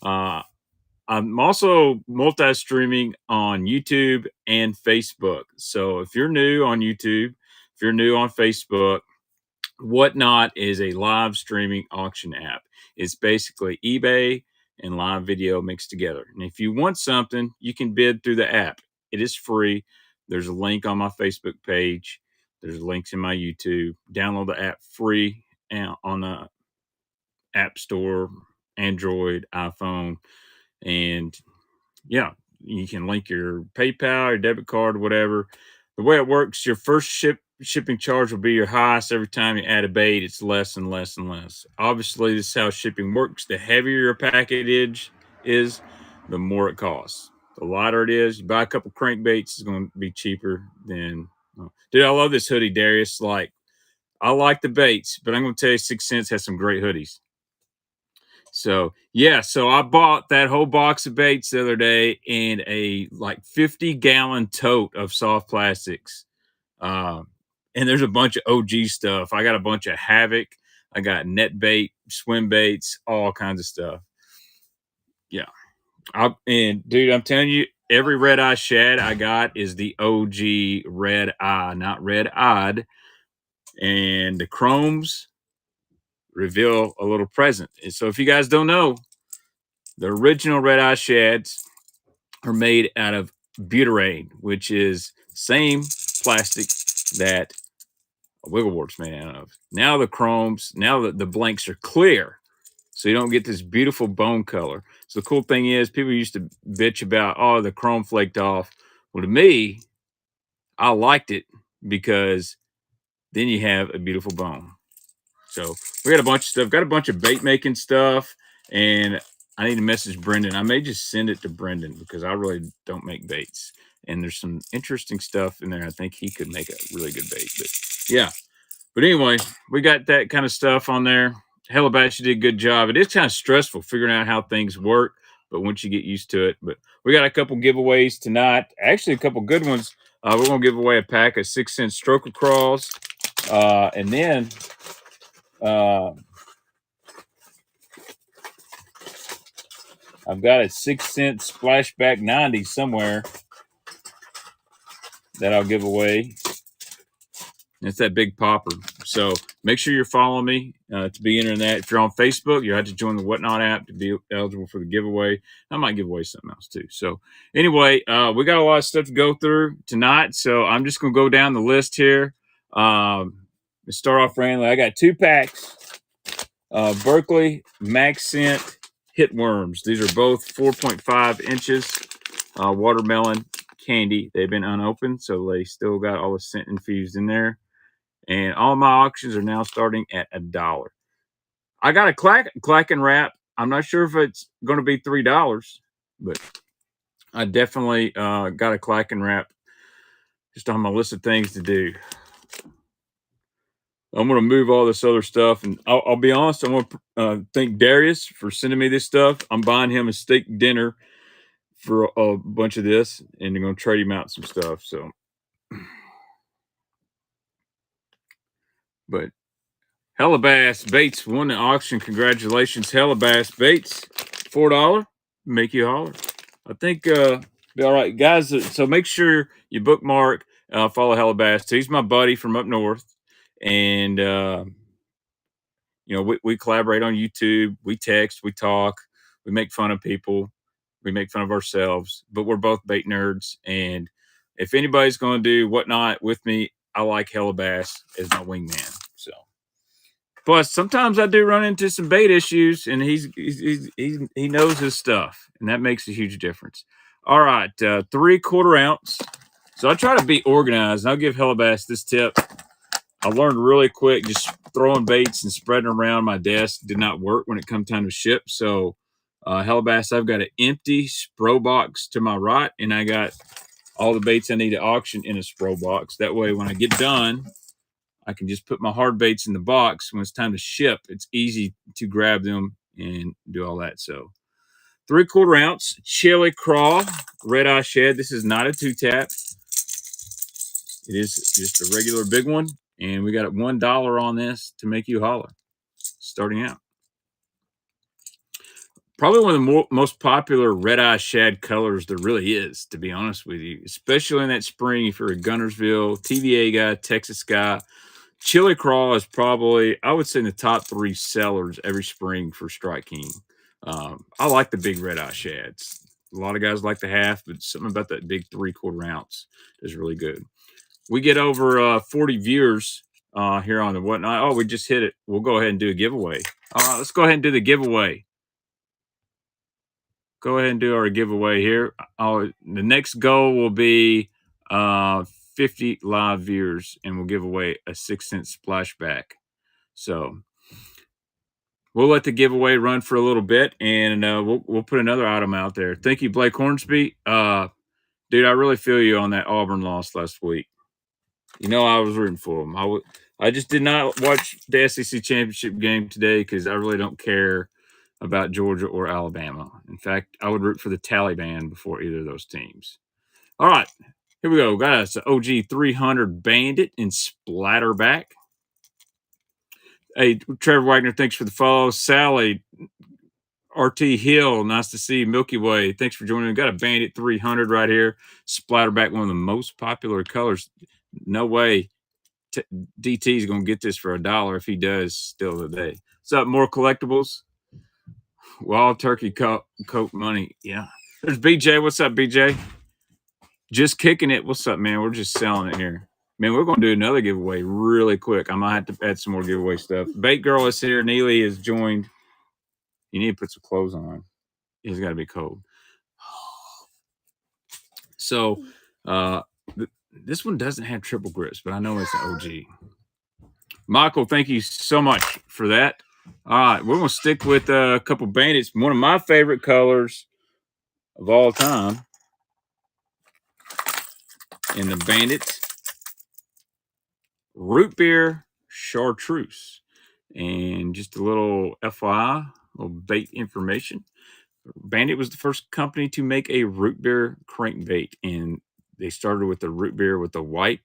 Uh, I'm also multi-streaming on YouTube and Facebook. So if you're new on YouTube, if you're new on Facebook, Whatnot is a live streaming auction app. It's basically eBay and live video mixed together. And if you want something, you can bid through the app. It is free. There's a link on my Facebook page. There's links in my YouTube. Download the app free on the App Store, Android, iPhone, and yeah, you can link your PayPal or debit card, whatever. The way it works, your first shipping charge will be your highest. Every time you add a bait, it's less and less and less. Obviously, this is how shipping works. The heavier your package is, the more it costs. The lighter it is, you buy a couple crankbaits, it's going to be cheaper than. Dude, I love this hoodie, Darius. Like, I like the baits, but I'm going to tell you, 6 Cents has some great hoodies. So yeah, so I bought that whole box of baits the other day and a like 50-gallon tote of soft plastics. Um, and there's a bunch of OG stuff. I got a bunch of Havoc. I got net bait, swim baits, all kinds of stuff. Yeah. And dude, I'm telling you, every red eye shad I got is the OG red eye, not red eyed. And the chromes reveal a little present. And so if you guys don't know, the original red eye shads are made out of butyrane, which is same plastic that a wigglewort's made out of. Now the chromes, now the blanks are clear, so you don't get this beautiful bone color. So the cool thing is, people used to bitch about, oh, the chrome flaked off. Well, to me, I liked it because then you have a beautiful bone. So we got a bunch of stuff, got a bunch of bait making stuff, and I need to message Brendan. I may just send it to Brendan because I really don't make baits. And there's some interesting stuff in there. I think he could make a really good bait. But yeah. But anyway, we got that kind of stuff on there. Hellabash, you did a good job. It is kind of stressful figuring out how things work, but once you get used to it. But we got a couple giveaways tonight. Actually, a couple good ones. We're going to give away a pack of 6 Cent stroker crawls. And then uh, I've got a 6 Cent splashback 90 somewhere that I'll give away. It's that big popper. So make sure you're following me to be entering that. If you're on Facebook, you have to join the Whatnot app to be eligible for the giveaway. I might give away something else too. So anyway, we got a lot of stuff to go through tonight. So I'm just going to go down the list here. Let's start off randomly. I got 2 packs. Berkeley Max Scent Hit Worms. These are both 4.5 inches. Watermelon candy. They've been unopened, so they still got all the scent infused in there. And all my auctions are now starting at $1. I got a clack and wrap. I'm not sure if it's going to be $3, but I definitely got a clack and wrap just on my list of things to do. I'm going to move all this other stuff, and I'll be honest. I want to thank Darius for sending me this stuff. I'm buying him a steak dinner for a bunch of this, and they're going to trade him out some stuff. So, but Hellabass Baits won the auction. Congratulations, Hellabass Baits. $4. Make you holler. I think be all right, guys. So make sure you bookmark, follow Hellabass. He's my buddy from up north, and you know, we collaborate on YouTube. We text, we talk, we make fun of people, we make fun of ourselves, but we're both bait nerds. And if anybody's going to do Whatnot with me, I like Hellabass as my wingman. So. Plus, sometimes I do run into some bait issues, and he knows his stuff, and that makes a huge difference. All right, 3/4 ounce. So I try to be organized, and I'll give Hellabass this tip. I learned really quick just throwing baits and spreading around my desk did not work when it come time to ship. So Hellabass, I've got an empty Spro box to my right, and I got all the baits I need to auction in a Spro box. That way, when I get done, I can just put my hard baits in the box. When it's time to ship, it's easy to grab them and do all that. So 3/4 ounce chili craw red eye shad. This is not a 2-tap. It is just a regular big one. And we got $1 on this to make you holler starting out. Probably one of the most popular red-eye shad colors there really is, to be honest with you, especially in that spring if you're a Gunnersville, TVA guy, Texas guy. Chili Craw is probably, I would say, in the top 3 sellers every spring for Strike King. I like the big red-eye shads. A lot of guys like the half, but something about that big 3/4 ounce is really good. We get over 40 viewers here on the whatnot. Oh, we just hit it. We'll go ahead and do a giveaway. Let's go ahead and do the giveaway. Go ahead and do our giveaway here. The next goal will be 50 live viewers, and we'll give away a 6-cent splashback. So we'll let the giveaway run for a little bit, and we'll put another item out there. Thank you, Blake Hornsby. Dude, I really feel you on that Auburn loss last week. You know, I was rooting for them. I just did not watch the SEC championship game today because I really don't care about Georgia or Alabama. In fact, I would root for the Taliban before either of those teams. All right, here we go, guys. The OG 300 Bandit in Splatterback. Hey, Trevor Wagner, thanks for the follow. Sally, RT Hill, nice to see you. Milky Way, thanks for joining. We've got a Bandit 300 right here. Splatterback, one of the most popular colors. No way DT is going to get this for $1 if he does still today. What's up, more collectibles? Wild Turkey Coat money. Yeah. There's BJ. What's up, BJ? Just kicking it. What's up, man? We're just selling it here. Man, we're going to do another giveaway really quick. I might have to add some more giveaway stuff. Bait Girl is here. Neely has joined. You need to put some clothes on. It's got to be cold. So, this one doesn't have triple grips, but I know it's an OG. Michael, thank you so much for that. All right, we're going to stick with a couple Bandits. One of my favorite colors of all time in the Bandits, root beer chartreuse. And just a little FYI, a little bait information. Bandit was the first company to make a root beer crankbait, and they started with the root beer with the white.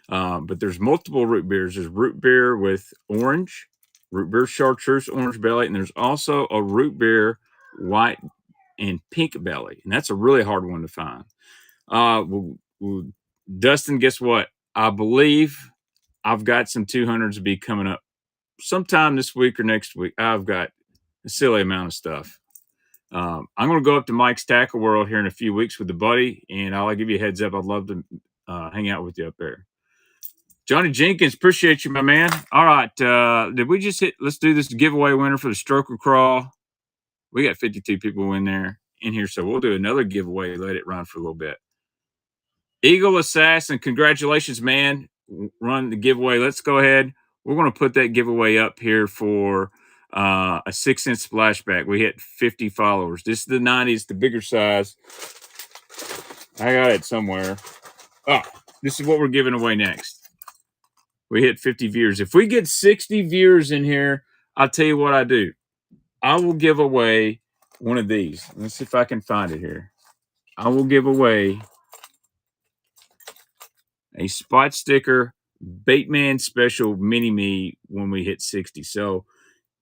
But there's multiple root beers. There's root beer with orange, root beer chartreuse, orange belly, and there's also a root beer white and pink belly, and that's a really hard one to find. Dustin, guess what? I believe I've got some 200s to be coming up sometime this week or next week. I've got a silly amount of stuff. I'm going to go up to Mike's Tackle World here in a few weeks with the buddy, and I'll give you a heads up. I'd love to hang out with you up there. Johnny Jenkins, appreciate you, my man. All right. Did we just hit? Let's do this giveaway winner for the Stroker Crawl. We got 52 people in here, so we'll do another giveaway. Let it run for a little bit. Eagle Assassin, congratulations, man. Run the giveaway. Let's go ahead. We're going to put that giveaway up here for a 6-cent splashback. We hit 50 followers. This is the 90s, the bigger size. I got it somewhere. Oh, this is what we're giving away next. We hit 50 viewers. If we get 60 viewers in here, I'll tell you what I do. I will give away one of these. Let's see if I can find it here. I will give away a spot sticker Baitman Special Mini-Me when we hit 60. So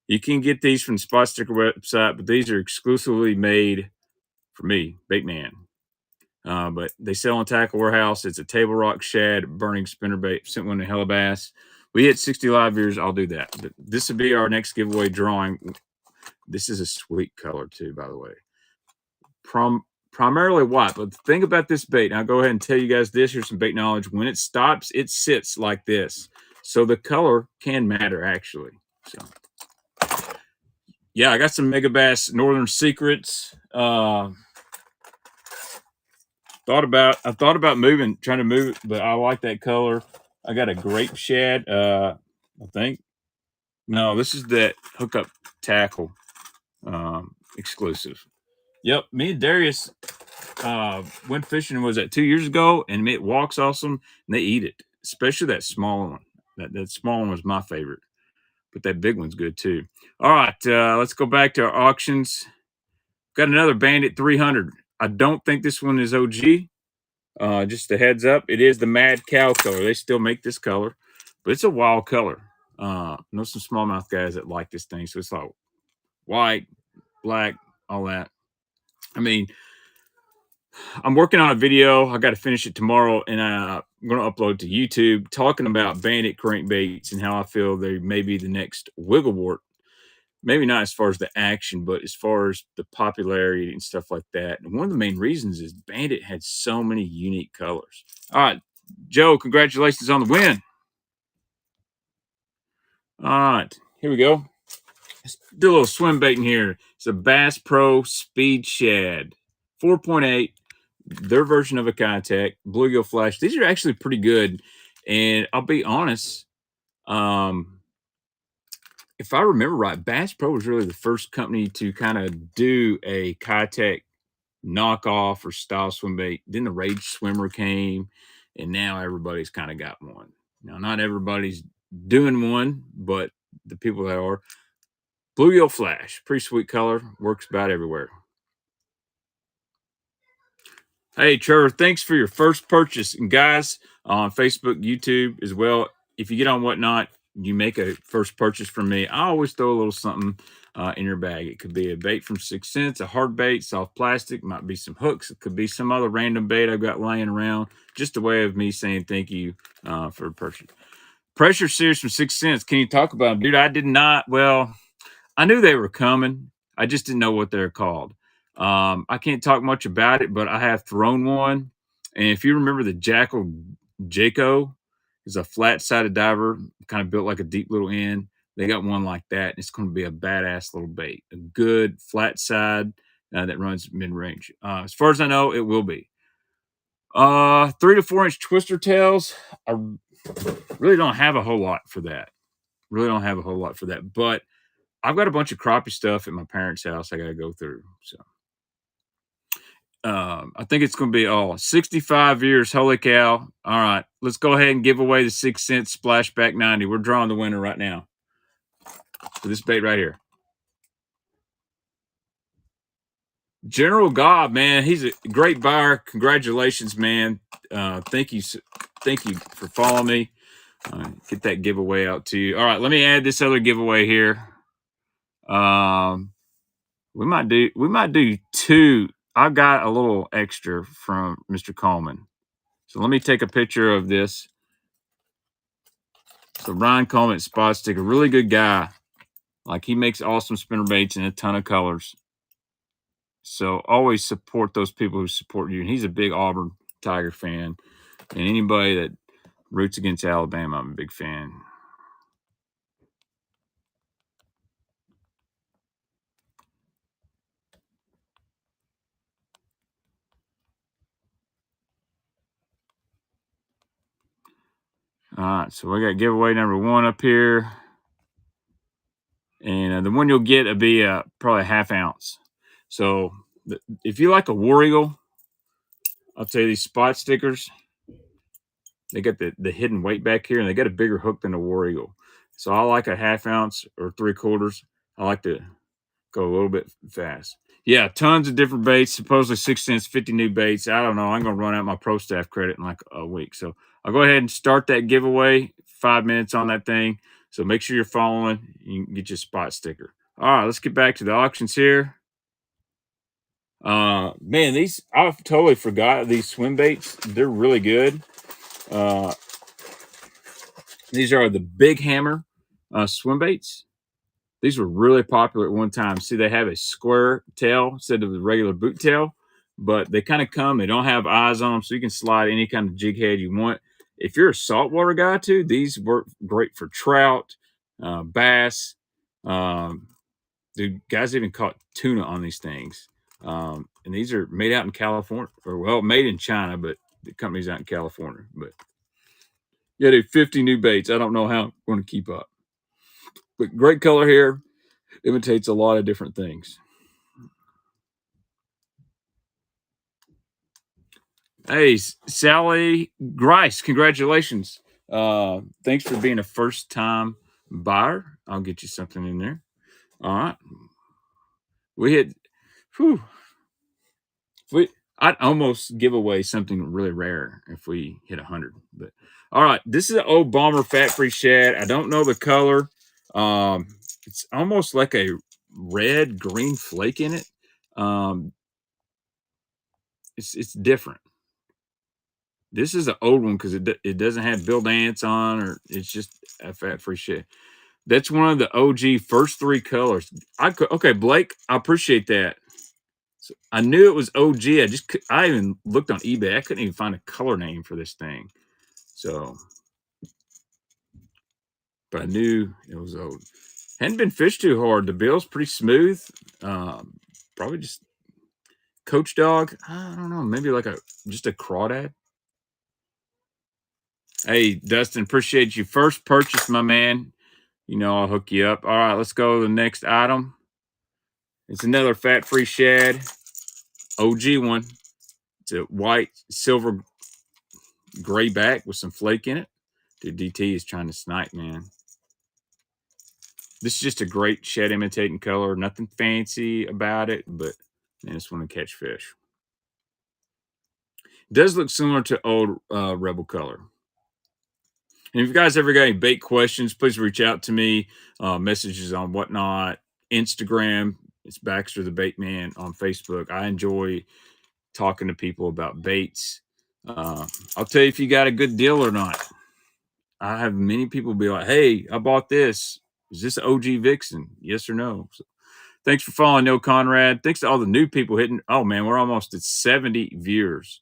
you can get these from the Spot Sticker website, but these are exclusively made for me, Baitman. But they sell in Tackle Warehouse. It's a table rock shad burning spinnerbait. Sent one to Hellabass. We hit 60 live viewers. I'll do that. But this will be our next giveaway drawing. This is a sweet color too, by the way. Primarily white. But the thing about this bait, and I'll go ahead and tell you guys this. Here's some bait knowledge. When it stops, it sits like this. So the color can matter, actually. So, yeah, I got some Megabass Northern Secrets. I thought about trying to move it, but I like that color. I got a grape shad. I think. No, this is that hookup tackle exclusive. Yep, me and Darius went fishing. Was that 2 years ago? And it walks awesome, and they eat it, especially that small one. That small one was my favorite, but that big one's good too. All right, let's go back to our auctions. Got another Bandit 300. I don't think this one is OG. Just a heads up, it is the Mad Cow color. They still make this color, but it's a wild color. I know some smallmouth guys that like this thing. So it's like white, black, all that. I mean, I'm working on a video. I got to finish it tomorrow, and I'm going to upload to YouTube talking about bandit crankbaits and how I feel they may be the next wigglewort. Maybe not as far as the action, but as far as the popularity and stuff like that. And one of the main reasons is bandit had so many unique colors. All right, Joe, congratulations on the win. All right, here we go. Let's do a little swim baiting here. It's a Bass Pro Speed Shad, 4.8. Their version of a contact, bluegill flash. These are actually pretty good. And I'll be honest, if I remember right, Bass Pro was really the first company to kind of do a contact knockoff or style swim bait. Then the Rage Swimmer came, and now everybody's kind of got one. Now, not everybody's doing one, but the people that are. Bluegill Flash, pretty sweet color, works about everywhere. Hey, Trevor, thanks for your first purchase. And guys, on Facebook, YouTube as well, if you get on Whatnot, you make a first purchase from me, I always throw a little something in your bag. It could be a bait from 6 cents, a hard bait, soft plastic, might be some hooks. It could be some other random bait I've got laying around. Just a way of me saying thank you for the purchase. Pressure series from 6 cents. Can you talk about them? Dude, I did not. Well, I knew they were coming. I just didn't know what they're called. I can't talk much about it, but I have thrown one. And if you remember the Jackal Jaco, is a flat-sided diver, kind of built like a deep little end. They got one like that. And it's going to be a badass little bait, a good flat side that runs mid-range. As far as I know, it will be. 3 to 4 inch twister tails. I really don't have a whole lot for that. But I've got a bunch of crappie stuff at my parents' house I got to go through. So I think it's going to be 65 years. Holy cow. All right. Let's go ahead and give away the 6 cent Splashback 90. We're drawing the winner right now for this bait right here. General Gobb, man, he's a great buyer. Congratulations, man. Thank you for following me. Get that giveaway out to you. All right, let me add this other giveaway here. We might do 2. I got a little extra from Mr. Coleman. So let me take a picture of this. So Ryan Coleman, Spot Sticker, really good guy. Like, he makes awesome spinner baits in a ton of colors. So always support those people who support you. And he's a big Auburn Tiger fan. And anybody that roots against Alabama, I'm a big fan. All right, so we got giveaway number 1 up here. And the one you'll get will be probably a ½ ounce. So if you like a War Eagle, I'll tell you these Spot Stickers, they got the hidden weight back here, and they got a bigger hook than a War Eagle. So I like a ½ ounce or 3/4. I like to go a little bit fast. Yeah, tons of different baits. Supposedly 6 cents, 50 new baits. I don't know. I'm going to run out my pro staff credit in like a week. So I'll go ahead and start that giveaway. 5 minutes on that thing. So make sure you're following. You can get your Spot Sticker. All right, let's get back to the auctions here. Man, these, I've totally forgot these swim baits. They're really good. These are the Big Hammer swim baits. These were really popular at one time. See, they have a square tail instead of the regular boot tail, but they kind of come. They don't have eyes on them, so you can slide any kind of jig head you want. If you're a saltwater guy too, these work great for trout, bass. Dude, guys even caught tuna on these things. And these are made out in California, or well, made in China, but the company's out in California. But yeah, dude, 50 new baits. I don't know how I'm going to keep up. But great color here. Imitates a lot of different things. Hey, Sally Grice, congratulations. Thanks for being a first-time buyer. I'll get you something in there. All right. We hit, whew. I'd almost give away something really rare if we hit 100. But all right, this is an old Bomber fat-free shad. I don't know the color. It's almost like a red green flake in it. Um, it's different. This is an old one because it doesn't have build ants on, or it's just a fat free shit. That's one of the OG first three colors. Okay, Blake, I appreciate that. So I knew it was OG. I even looked on eBay. I couldn't even find a color name for this thing. So, but I knew it was old. Hadn't been fished too hard. The bill's pretty smooth. Probably just coach dog. I don't know. Maybe like just a crawdad. Hey, Dustin, appreciate you. First purchase, my man. You know I'll hook you up. All right, let's go to the next item. It's another fat-free shad. OG one. It's a white, silver, gray back with some flake in it. Dude, DT is trying to snipe, man. This is just a great shad imitating color. Nothing fancy about it, but I just want to catch fish. It does look similar to old Rebel color. And if you guys ever got any bait questions, please reach out to me. Messages on Whatnot, Instagram. It's Baxter the Bait Man on Facebook. I enjoy talking to people about baits. I'll tell you if you got a good deal or not. I have many people be like, "Hey, I bought this. Is this OG Vixen? Yes or no?" So, thanks for following, No Conrad. Thanks to all the new people hitting. Oh man, we're almost at 70 viewers.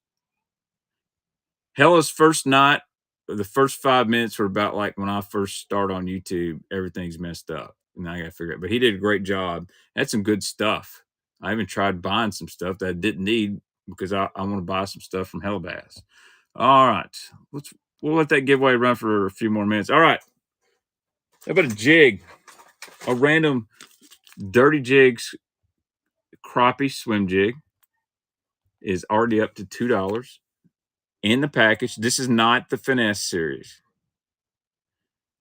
Hella's first night, the first 5 minutes were about like when I first started on YouTube. Everything's messed up, and I got to figure it. But he did a great job. That's some good stuff. I even tried buying some stuff that I didn't need because I want to buy some stuff from Hella Bass. All right, we'll let that giveaway run for a few more minutes. All right, how about a jig? A random Dirty Jigs crappie swim jig is already up to $2 in the package. This is not the finesse series.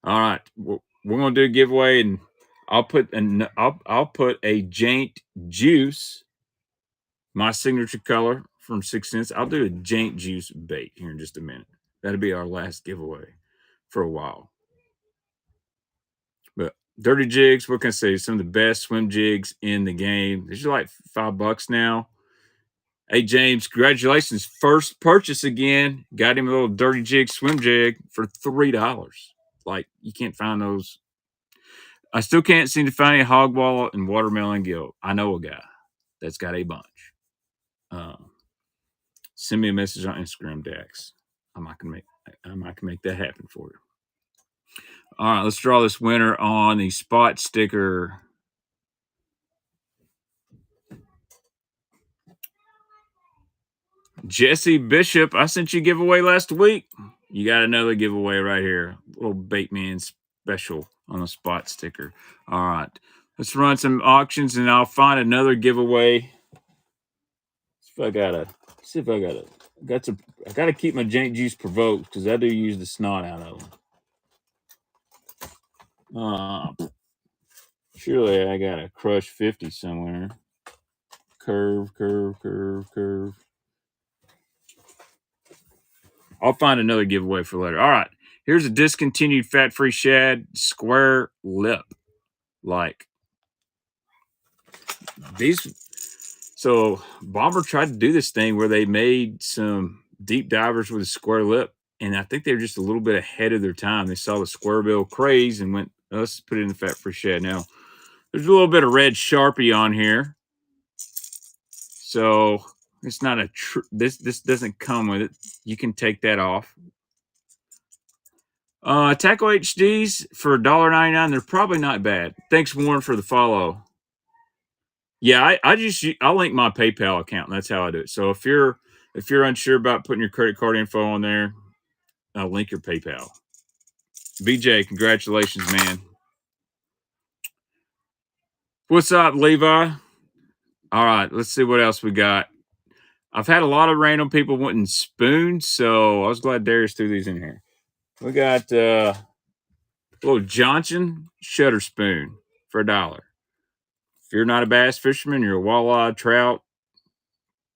All right, we're gonna do a giveaway, and I'll put a Jaint Juice, my signature color from 6 cents. I'll do a Jaint Juice bait here in just a minute. That'll be our last giveaway for a while. But Dirty Jigs, what can I say? Some of the best swim jigs in the game. These are like $5 now. Hey, James, congratulations. First purchase again. Got him a little Dirty Jig swim jig for $3. Like, you can't find those. I still can't seem to find any hog wallet and watermelon gill. I know a guy that's got a bunch. Send me a message on Instagram, Dax. I might can make that happen for you. All right, let's draw this winner on the spot sticker. Jesse Bishop, I sent you a giveaway last week. You got another giveaway right here. Little Baitman special on a spot sticker. All right. Let's run some auctions and I'll find another giveaway. I gotta keep my Jaint Juice provoked because I do use the snot out of them. Surely I got a Crush 50 somewhere. Curve. I'll find another giveaway for later. All right. Here's a discontinued fat-free shad square lip. Like these. So Bomber tried to do this thing where they made some deep divers with a square lip. And I think they were just a little bit ahead of their time. They saw the square bill craze and went, let's put it in the fat-free shad. Now, there's a little bit of red Sharpie on here. So it's not a this doesn't come with it. You can take that off. Tackle HDs for $1.99. They're probably not bad. Thanks, Warren, for the follow. Yeah, I'll link my PayPal account, and that's how I do it. So if you're unsure about putting your credit card info on there, I'll link your PayPal. BJ, congratulations, man. What's up, Levi? All right, let's see what else we got. I've had a lot of random people wanting spoons, so I was glad Darius threw these in here. We got a little Johnson shutter spoon for $1. If you're not a bass fisherman, you're a walleye, trout,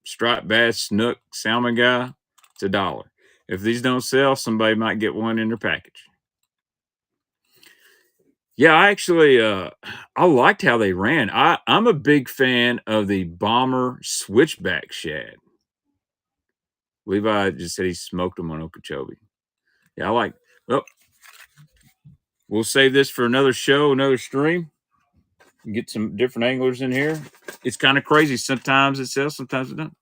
striped bass, snook, salmon guy, it's $1. If these don't sell, somebody might get one in their package. Yeah, I actually, I liked how they ran. I'm a big fan of the Bomber Switchback Shad. Levi just said he smoked them on Okeechobee. Yeah, I like. Well, we'll save this for another show, another stream. Get some different anglers in here. It's kind of crazy. Sometimes it sells, sometimes it doesn't.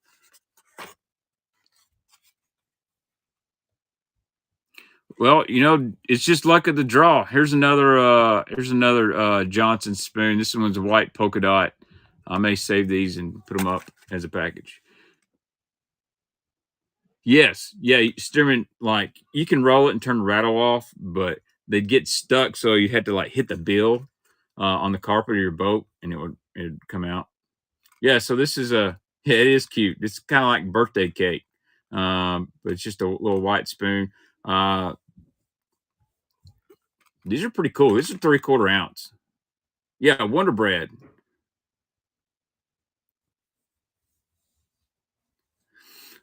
Well, it's just luck of the draw. Here's another Johnson spoon. This one's a white polka dot. I may save these and put them up as a package. Yes, yeah, steering, like, you can roll it and turn the rattle off, but they'd get stuck, so you had to, like, hit the bill, on the carpet of your boat, and it'd come out. Yeah, so this is a yeah, it is cute. It's kinda like birthday cake, but it's just a little white spoon. These are pretty cool. This is 3/4 ounce. Yeah, Wonder Bread.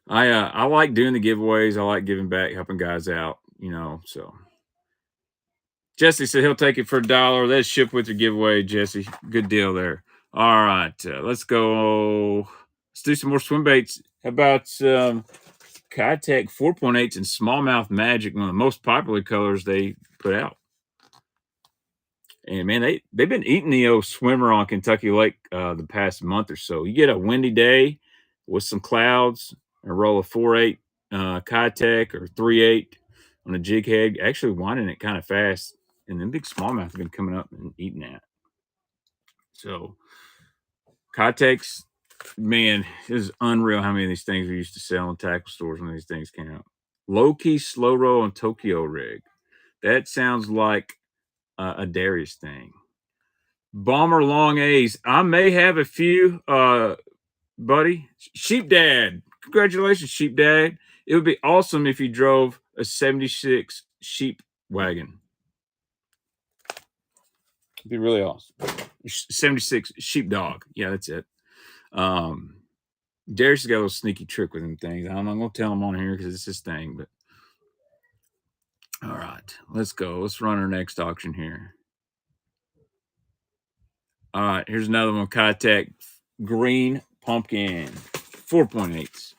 I like doing the giveaways. I like giving back, helping guys out, so Jesse said he'll take it for $1. That's ship with your giveaway, Jesse. Good deal there. All right, let's go. Let's do some more swim baits. How about some Kitech 4.8s and smallmouth magic, one of the most popular colors they put out. And man, they've been eating the old swimmer on Kentucky Lake the past month or so. You get a windy day with some clouds, a roll of 4.8 Kitech or 3.8 on a jig head, actually winding it kind of fast. And then big smallmouth have been coming up and eating that. So Kitech's, man, it is unreal how many of these things we used to sell in tackle stores when these things came out. Low key, slow roll, and Tokyo rig. That sounds like a Darius thing. Bomber long A's. I may have a few, buddy. Sheep Dad. Congratulations, Sheep Dad. It would be awesome if you drove a 76 sheep wagon. It'd be really awesome. 76 sheepdog. Yeah, that's it. Um, Darius has got a little sneaky trick with them things. I'm not gonna tell him on here because it's his thing, but all right, let's go. Let's run our next auction here. All right, here's another one. Kitech green pumpkin 4.8s.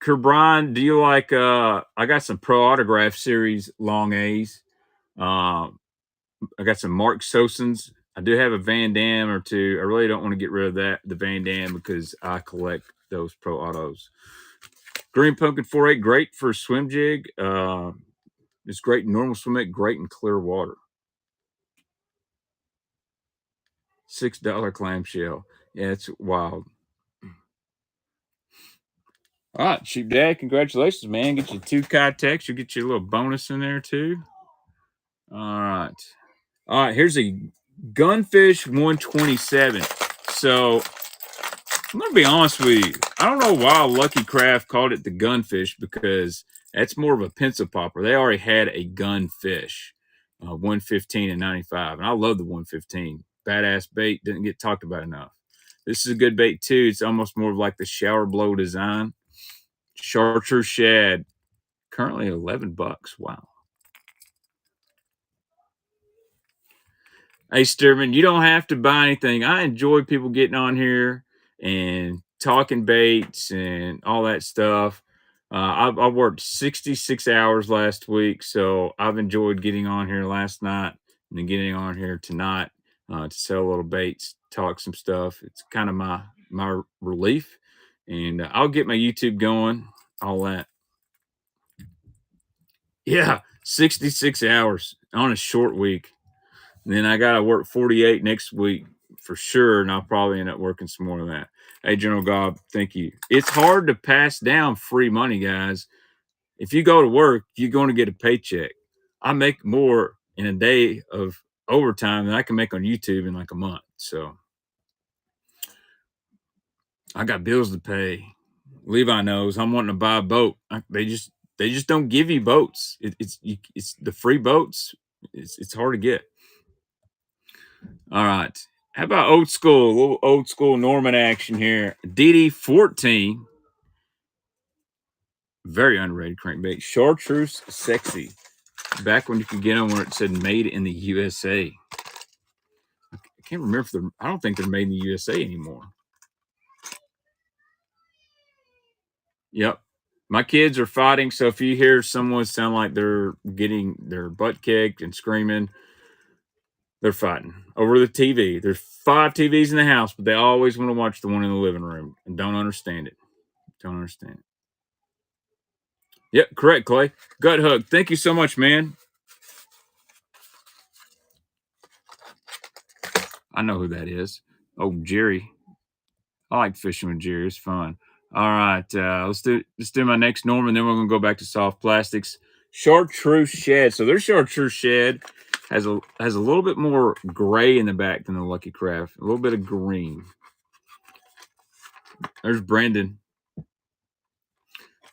Kerbron, do you like I got some pro autograph series long A's. Um I got some Mark Sosens. I do have a Van Dam or two. I really don't want to get rid of the Van Dam, because I collect those pro autos. Green Pumpkin 4.8, great for swim jig. It's great in normal swim bait, great in clear water. $6 clamshell. Yeah, it's wild. All right, Sheep Dad, congratulations, man. Get you 2 Kitechs. You'll get you a little bonus in there too. All right. All right, here's a Gunfish 127. So I'm gonna be honest with you. I don't know why Lucky Craft called it the Gunfish, because that's more of a pencil popper. They already had a Gunfish, 115 and 95, and I love the 115. Badass bait, didn't get talked about enough. This is a good bait too. It's almost more of like the shower blow design. Chartreuse shad, currently $11. Wow. Hey, Sturman, you don't have to buy anything. I enjoy people getting on here and talking baits and all that stuff. I worked 66 hours last week, so I've enjoyed getting on here last night and then getting on here tonight to sell a little baits, talk some stuff. It's kind of my relief, and I'll get my YouTube going, all that. Yeah, 66 hours on a short week. And then I got to work 48 next week for sure. And I'll probably end up working some more than that. Hey, General Gob, thank you. It's hard to pass down free money, guys. If you go to work, you're going to get a paycheck. I make more in a day of overtime than I can make on YouTube in like a month. So I got bills to pay. Levi knows I'm wanting to buy a boat. They just don't give you boats. It's the free boats. It's hard to get. All right. How about old school? A little old school Norman action here. DD14. Very underrated crankbait. Chartreuse Sexy. Back when you could get them where it said made in the USA. I can't remember if they're, I don't think they're made in the USA anymore. Yep. My kids are fighting, so if you hear someone sound like they're getting their butt kicked and screaming, they're fighting over the TV. There's 5 TVs in the house, but they always want to watch the one in the living room and don't understand it. Don't understand it. Yep, correct, Clay. Gut hug. Thank you so much, man. I know who that is. Oh, Jerry. I like fishing with Jerry. It's fun. All right, let's do my next norm, and then we're gonna go back to soft plastics. Chartreuse shad. So their chartreuse shad has a little bit more gray in the back than the Lucky Craft. A little bit of green. There's Brendan.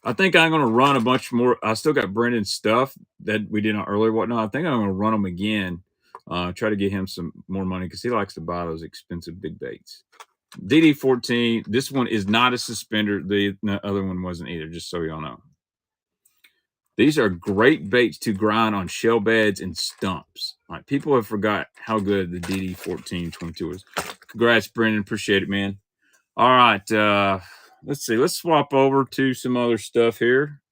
I think I'm gonna run a bunch more. I still got Brendan's stuff that we did on earlier, whatnot. I think I'm gonna run them again. Try to get him some more money because he likes to buy those expensive big baits. DD14. This one is not a suspender. The other one wasn't either. Just so y'all know. These are great baits to grind on shell beds and stumps. Like people have forgot how good the DD1422 is. Congrats, Brendan. Appreciate it, man. All right. Let's see. Let's swap over to some other stuff here.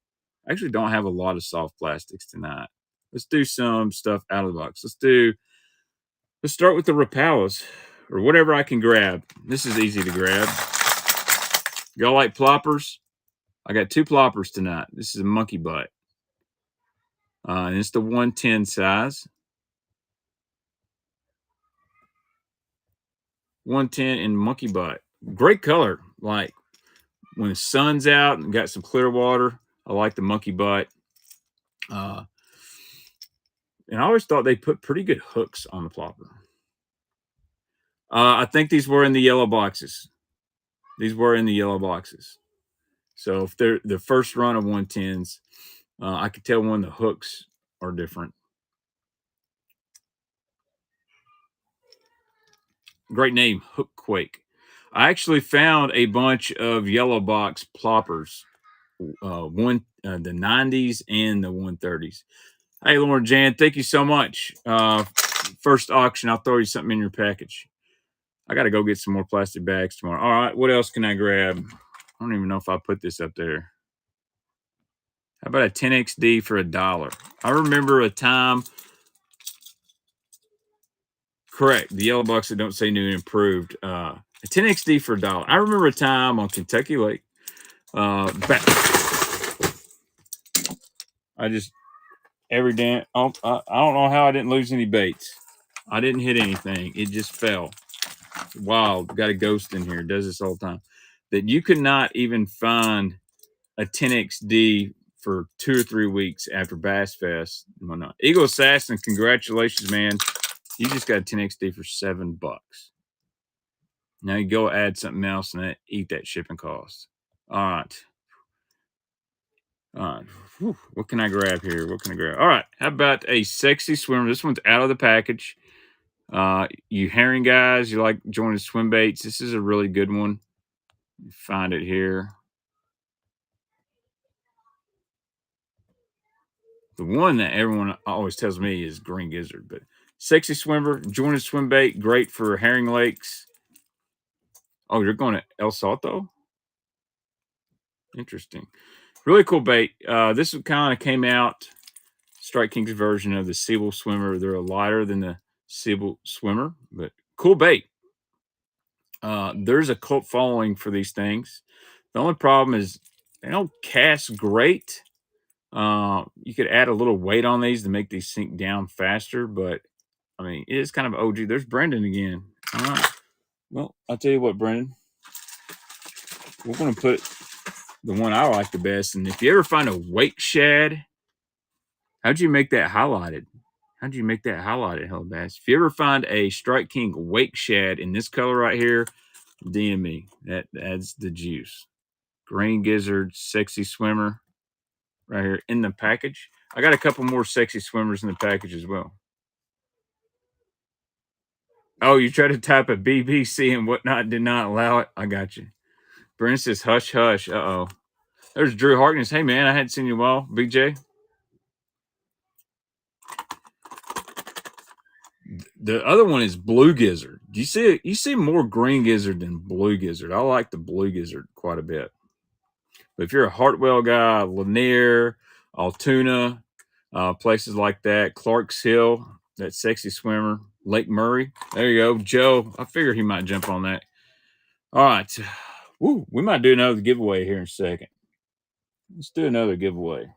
I actually don't have a lot of soft plastics tonight. Let's do some stuff out of the box. Let's start with the Rapalas or whatever I can grab. This is easy to grab. Y'all like ploppers? I got 2 ploppers tonight. This is a monkey butt. And it's the 110 size. 110 in monkey butt. Great color. Like when the sun's out and got some clear water, I like the monkey butt. And I always thought they put pretty good hooks on the plopper. I think these were in the yellow boxes. These were in the yellow boxes. So if they're the first run of 110s, I could tell when the hooks are different. Great name, Hook Quake. I actually found a bunch of yellow box ploppers, the 90s and the 130s. Hey, Lauren Jan, thank you so much. First auction, I'll throw you something in your package. I got to go get some more plastic bags tomorrow. All right, what else can I grab? I don't even know if I put this up there. How about a 10XD for $1? I remember a time. Correct. The yellow bucks that don't say new and improved. A 10XD for $1. I remember a time on Kentucky Lake. Back. I just every damn. Oh, I don't know how I didn't lose any baits. I didn't hit anything. It just fell. Wild. Got a ghost in here. Does this all the time. That you could not even find a 10XD for 2 or 3 weeks after Bass Fest and whatnot. Eagle Assassin, congratulations, man. You just got a 10XD for $7. Now you go add something else and eat that shipping cost. All right. All right. Whew. What can I grab here? What can I grab? All right. How about a sexy swimmer? This one's out of the package. You herring guys, you like joining Swimbaits. This is a really good one. Find it here. The one that everyone always tells me is green gizzard, but sexy swimmer, join a swim bait, great for herring lakes. Oh, you're going to El Salto? Interesting. Really cool bait. This kind of came out, Strike King's version of the Siebel swimmer. They're lighter than the Siebel swimmer, but cool bait. There's a cult following for these things. The only problem is they don't cast great. You could add a little weight on these to make these sink down faster, but I mean, it is kind of OG. There's Brendan again. All right. Well, I'll tell you what, Brendan. We're going to put the one I like the best. And if you ever find a wake shad, how'd you make that highlighted? How'd you make that highlighted, Hell Bass? If you ever find a Strike King wake shad in this color right here, DM me. That's the juice. Green gizzard, sexy swimmer right here in the package. I got a couple more sexy swimmers in the package as well. Oh, you tried to type a BBC and whatnot, did not allow it. I got you. Brent says, hush, hush. Uh-oh. There's Drew Harkness. Hey man, I hadn't seen you in a while. BJ. The other one is blue gizzard. Do you see it? You see more green gizzard than blue gizzard. I like the blue gizzard quite a bit. But if you're a Hartwell guy, Lanier, Altoona, places like that, Clark's Hill, that sexy swimmer, Lake Murray. There you go, Joe. I figure he might jump on that. All right. Woo, we might do another giveaway here in a second. Let's do another giveaway.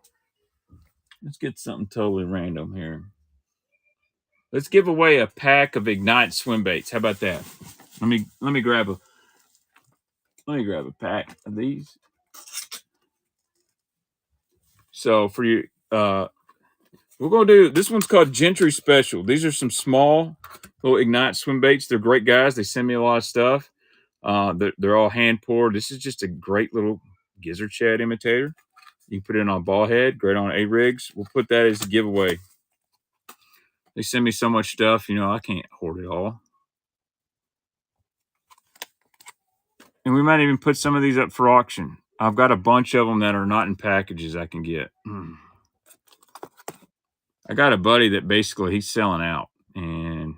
Let's get something totally random here. Let's give away a pack of Ignite swim baits. How about that? Let me grab a pack of these. So for you, we're gonna do this one's called Gentry Special. These are some small little Ignite swim baits. They're great guys. They send me a lot of stuff. They're all hand poured. This is just a great little gizzard shad imitator. You can put it on a ball head, great on A-rigs. We'll put that as a giveaway. They send me so much stuff, I can't hoard it all. And we might even put some of these up for auction. I've got a bunch of them that are not in packages I can get. I got a buddy that basically he's selling out. And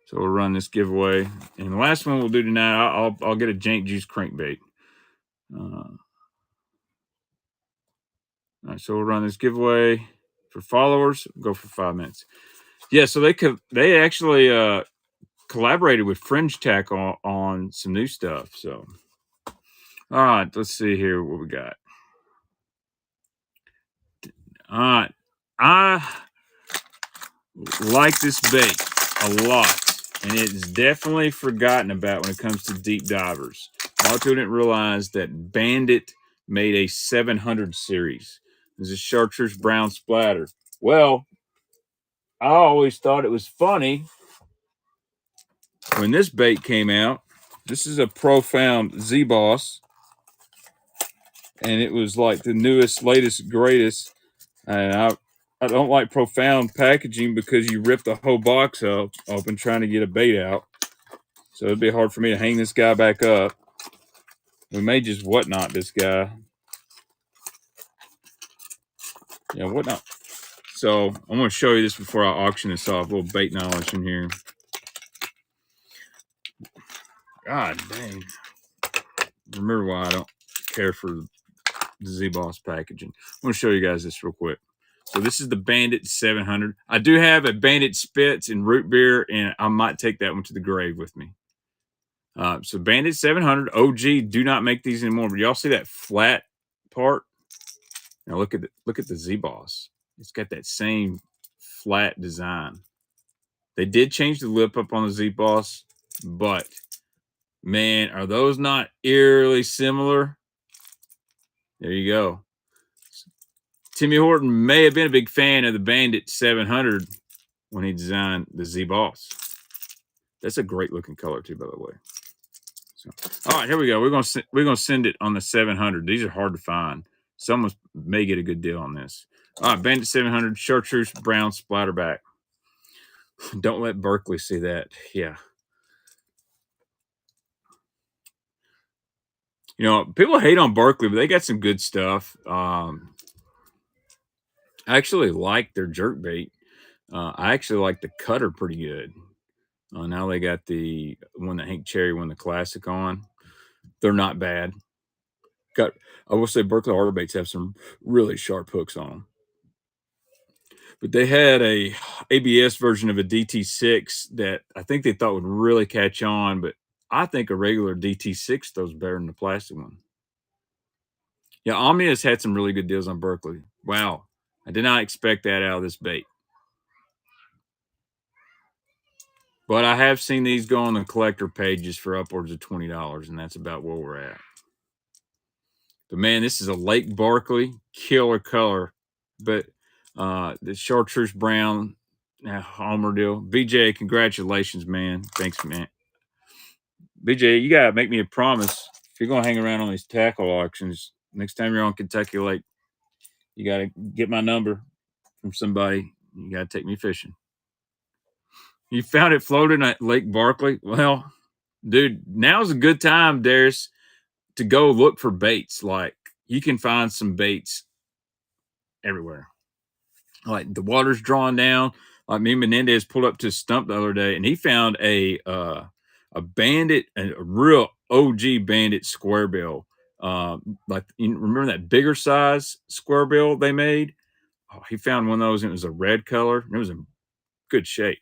so we'll run this giveaway. And the last one we'll do tonight, I'll get a Jank Juice crankbait. All right, so we'll run this giveaway for followers. Go for 5 minutes. Yeah, so they actually collaborated with Fringe Tack on some new stuff. So, all right, let's see here what we got. All right, I like this bait a lot, and it's definitely forgotten about when it comes to deep divers. A lot of people didn't realize that Bandit made a 700 series. This is chartreuse brown splatter. Well, I always thought it was funny when this bait came out. This is a Profound Z-Boss, and it was like the newest, latest, greatest. And I don't like Profound packaging because you rip the whole box up open trying to get a bait out. So it'd be hard for me to hang this guy back up. We may just whatnot this guy. Yeah, whatnot. So I'm going to show you this before I auction this off. A little bait knowledge in here. God dang. Remember why I don't care for the Z-Boss packaging. I'm going to show you guys this real quick. So this is the Bandit 700. I do have a Bandit Spitz in root beer, and I might take that one to the grave with me. So Bandit 700 OG do not make these anymore. But y'all see that flat part? Now look at the Z-Boss. It's got that same flat design. They did change the lip up on the Z-Boss, but man, are those not eerily similar? There you go. Timmy Horton may have been a big fan of the Bandit 700 when he designed the Z-Boss. That's a great looking color too, by the way. So, all right, here we go. We're gonna send it on the 700. These are hard to find. Someone may get a good deal on this. All right, Bandit 700 chartreuse brown splatterback. Don't let Berkeley see that. Yeah. People hate on Berkeley, but they got some good stuff. I actually like their jerkbait. I actually like the cutter pretty good. Now they got the one that Hank Cherry won the classic on. They're not bad. I will say Berkeley Hardbaits have some really sharp hooks on them. But they had a ABS version of a DT6 that I think they thought would really catch on, but I think a regular DT6 throws better than the plastic one. Yeah, Omni has had some really good deals on Berkeley. Wow. I did not expect that out of this bait. But I have seen these go on the collector pages for upwards of $20, and that's about where we're at. But man, this is a Lake Berkeley killer color. But the chartreuse brown Homer deal. BJ, congratulations, man. Thanks, man. BJ, you gotta make me a promise. If you're gonna hang around on these tackle auctions, next time you're on Kentucky Lake, you gotta get my number from somebody. You got to take me fishing. You found it floating at Lake Barkley? Well, dude, now's a good time, Darius, to go look for baits. Like, you can find some baits everywhere. Like, the water's drawn down. Like, me and Menendez pulled up to a stump the other day, and he found a bandit, a real OG bandit square bill. Like, you remember that bigger size square bill they made? Oh, he found one of those, and it was a red color. And it was in good shape.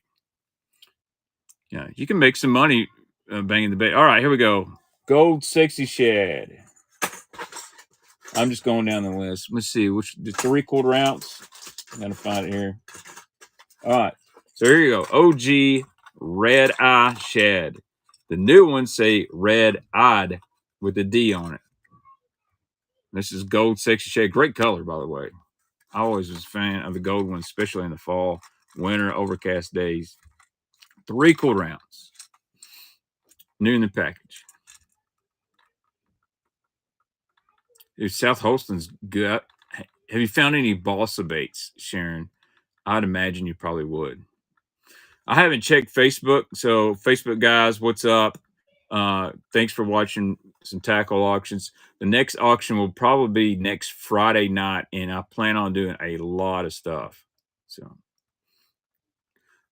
Yeah, you can make some money banging the bait. All right, here we go. Gold sexy shad. I'm just going down the list. Let's see, which the 3/4 ounce. I gotta find it here. All right, so here you go. OG red eye shad. The new ones say red eyed with a D on it. This is gold sexy shad. Great color, by the way. I always was a fan of the gold ones, especially in the fall, winter, overcast days. 3/4 ounce. New in the package. Dude, South Holston's good. Have you found any balsa baits, Sharon? I'd imagine you probably would. I haven't checked Facebook, so Facebook guys, what's up? Thanks for watching some tackle auctions. The next auction will probably be next Friday night, and I plan on doing a lot of stuff. So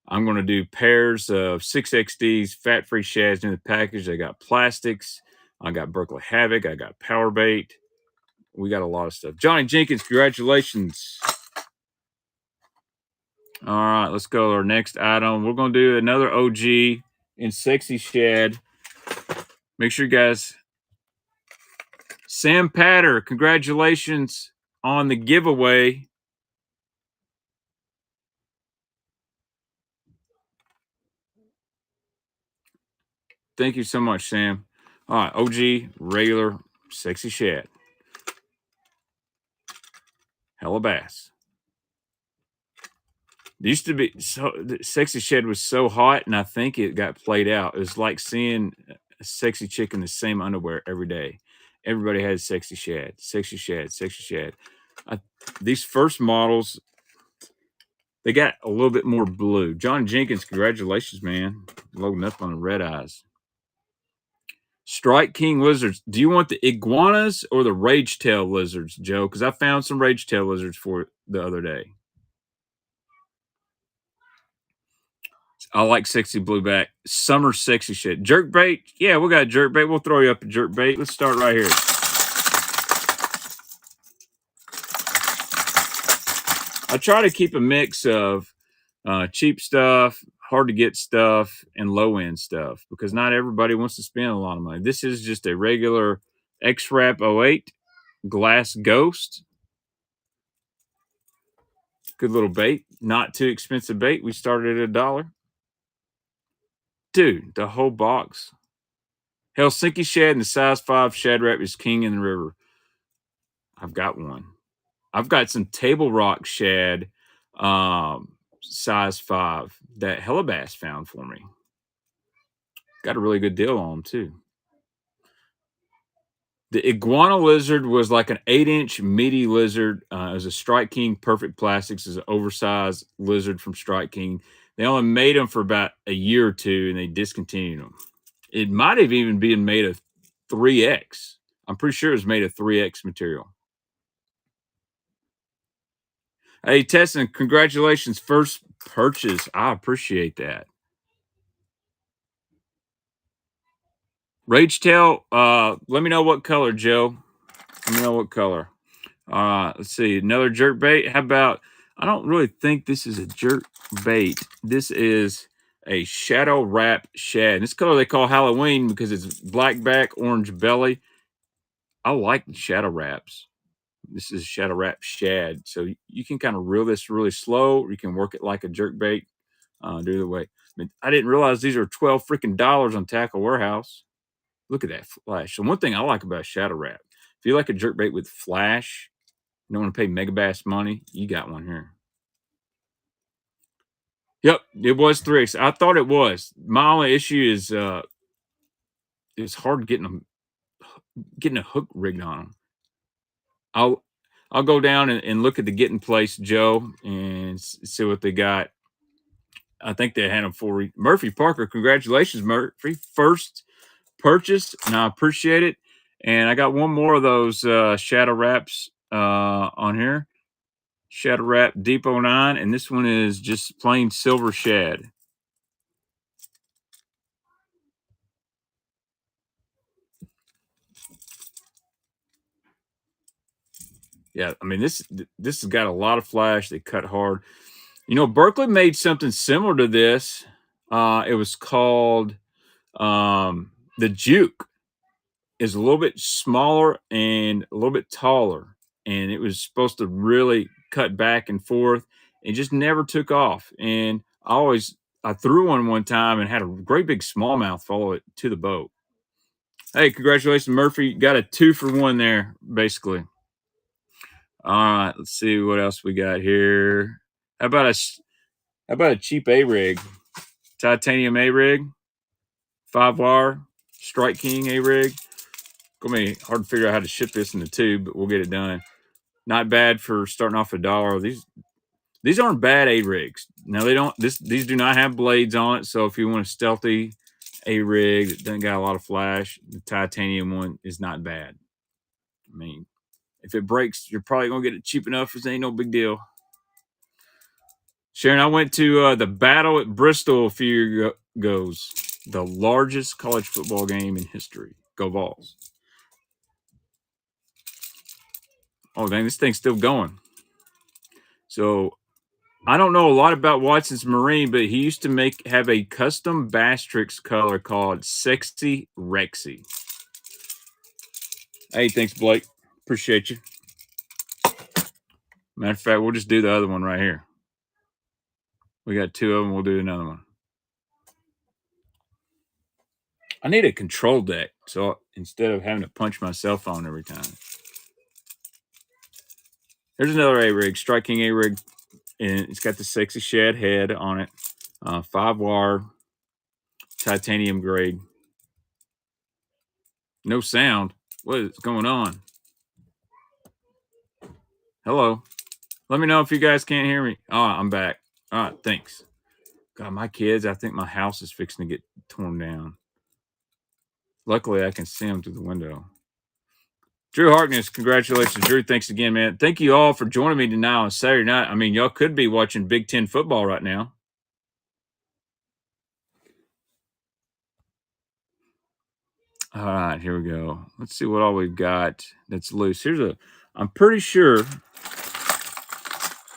I'm going to do pairs of 6XDs, fat-free shads in the package. I got plastics. I got Berkeley Havoc. I got Power Bait. We got a lot of stuff. Johnny Jenkins, congratulations. All right, let's go to our next item. We're going to do another OG in sexy shad. Make sure you guys. Sam Patter, congratulations on the giveaway. Thank you so much, Sam. All right, OG, regular, sexy shad. Hella bass. It used to be so sexy shad was so hot, and I think it got played out. It was like seeing a sexy chick in the same underwear every day. Everybody had sexy shad, sexy shad, sexy shad. These first models, they got a little bit more blue. John Jenkins, congratulations, man. Loading up on the red eyes. Strike King lizards. Do you want the iguanas or the rage tail lizards, Joe? Because I found some rage tail lizards for the other day. I like sexy blueback. Summer sexy shit. Jerk bait. Yeah, we got jerk bait. We'll throw you up a jerk bait. Let's start right here. I try to keep a mix of cheap stuff, hard to get stuff, and low end stuff because not everybody wants to spend a lot of money. This is just a regular X-Wrap 08 glass ghost. Good little bait. Not too expensive bait. We started at $1. Dude, the whole box. Helsinki shad and the size 5 shad wrap is king in the river. I've got one. I've got some table rock shad, size 5 that Hellabass found for me. Got a really good deal on them too. The iguana lizard was like an 8-inch meaty lizard. It was a Strike King Perfect Plastics. Is an oversized lizard from Strike King. They only made them for about a year or two, and they discontinued them. It might have even been made of 3X. I'm pretty sure it was made of 3X material. Hey, Tesson, congratulations. First purchase. I appreciate that. Rage Tail, let me know what color, Joe. Let me know what color. Let's see. Another jerk bait. How about, I don't really think this is a jerk bait. This is a shadow wrap shad. This color they call Halloween because it's black back, orange belly. I like the shadow wraps. This is shadow wrap shad. So you can kind of reel this really slow, or you can work it like a jerk bait. Do the way. I mean, I didn't realize these are 12 freaking dollars on Tackle Warehouse. Look at that flash. So one thing I like about shadow wrap, if you like a jerk bait with flash, you don't want to pay mega bass money, you got one here. Yep, it was 3X. I thought it was. My only issue is it's hard getting a hook rigged on them. I'll go down and look at the Getting Place Joe and see what they got. I think they had them for Murphy Parker. Congratulations, Murphy. First purchase, and I appreciate it. And I got one more of those Shadow Wraps on here. Shadow Wrap Deep 09, and this one is just plain silver shad. Yeah, I mean this has got a lot of flash. They cut hard. You know, Berkeley made something similar to this. It was called the Juke. Is a little bit smaller and a little bit taller, and it was supposed to really cut back and forth. It just never took off. And I threw one time and had a great big smallmouth follow it to the boat. Hey, congratulations, Murphy! Got a 2-for-1 there, basically. All right, let's see what else we got here. How about a cheap A rig, titanium A rig, 5-wire, Strike King A rig. Gonna be hard to figure out how to ship this in the tube, but we'll get it done. Not bad for starting off $1. These aren't bad A rigs. Now they don't. These do not have blades on it. So if you want a stealthy A rig that doesn't got a lot of flash, the titanium one is not bad. I mean, if it breaks, you're probably gonna get it cheap enough. It ain't no big deal. Sharon, I went to the battle at Bristol a few years ago. The largest college football game in history. Go Vols. Oh, dang, this thing's still going. So I don't know a lot about Watson's Marine, but he used to have a custom Bastrix color called Sexy Rexy. Hey, thanks, Blake. Appreciate you. Matter of fact, we'll just do the other one right here. We got 2 of them. We'll do another one. I need a control deck, so instead of having to punch my cell phone every time. Here's another A-rig, Strike King A-rig, and it's got the sexy shad head on it. 5-wire, titanium grade. No sound. What is going on? Hello. Let me know if you guys can't hear me. Oh, I'm back. All right, thanks. God, my kids, I think my house is fixing to get torn down. Luckily, I can see them through the window. Drew Harkness, congratulations, Drew. Thanks again, man. Thank you all for joining me tonight on Saturday night. I mean, y'all could be watching Big Ten football right now. All right, here we go. Let's see what all we've got that's loose. I'm pretty sure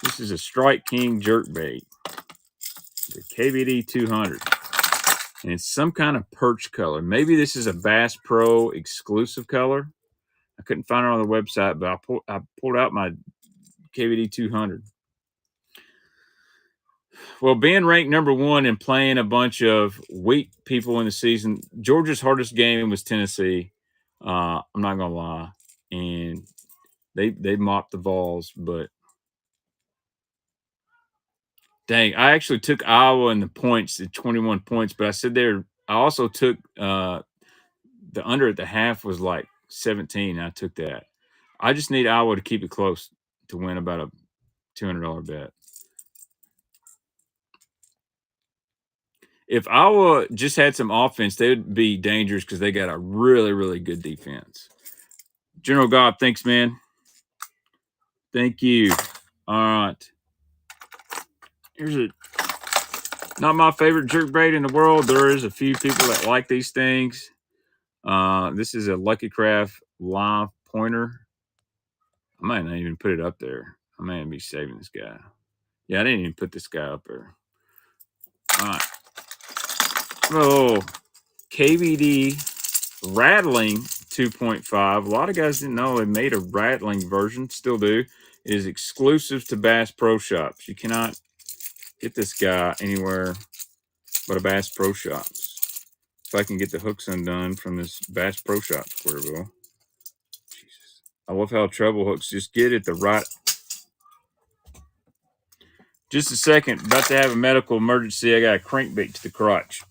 this is a Strike King jerkbait, the KVD 200. And it's some kind of perch color. Maybe this is a Bass Pro exclusive color. I couldn't find it on the website, but I pulled out my KVD 200. Well, being ranked number 1 and playing a bunch of weak people in the season, Georgia's hardest game was Tennessee. I'm not gonna lie, and they mopped the Vols, but dang, I actually took Iowa in the points at 21 points, but I said there. I also took the under at the half was like 17. I took that. I just need Iowa to keep it close to win about a $200 bet. If Iowa just had some offense, they would be dangerous because they got a really, really good defense. General God, thanks, man. Thank you. All right. Here's not my favorite jerkbait in the world. There is a few people that like these things. This is a Lucky Craft live pointer. I might not even put it up there. I may be saving this guy. Yeah, I didn't even put this guy up there. All right. Oh, KVD rattling 2.5. A lot of guys didn't know they made a rattling version. Still do. It is exclusive to Bass Pro Shops. You cannot get this guy anywhere but a Bass Pro Shops. If I can get the hooks undone from this Bass Pro Shops Squirrel. Jesus. I love how treble hooks just get it the right. Just a second. About to have a medical emergency. I got a crankbait to the crotch.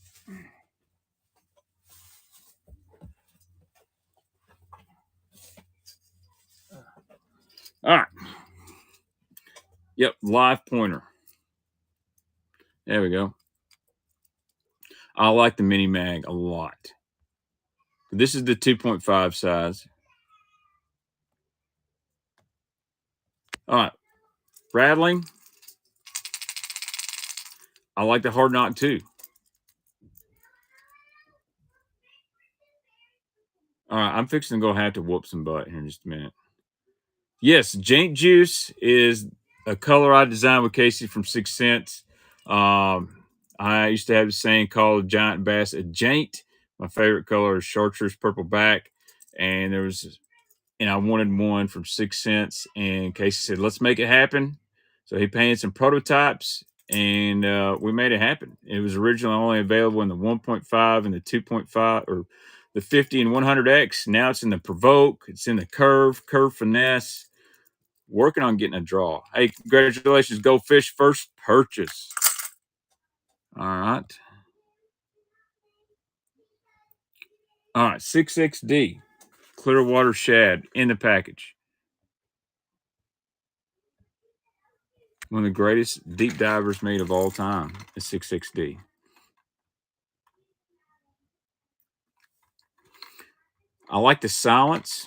All right. Yep, live pointer. There we go. I like the mini mag a lot. This is the 2.5 size. All right, rattling. I like the hard knock too. All right, I'm fixing to go have to whoop some butt here in just a minute. Yes, Jaint Juice is a color I designed with Casey from 6 Cents. I used to have the saying called giant bass a jaint. My favorite color is chartreuse purple back, and I wanted one from 6 Cents. And Casey said, "Let's make it happen." So he painted some prototypes, and we made it happen. It was originally only available in the 1.5 and the 2.5, or the 50 and 100X. Now it's in the Provoke. It's in the Curve Finesse. Working on getting a draw. Hey, congratulations, Go Fish, first purchase. All right. All right, 6XD, Clearwater Shad in the package. One of the greatest deep divers made of all time is 6XD. I like the silence,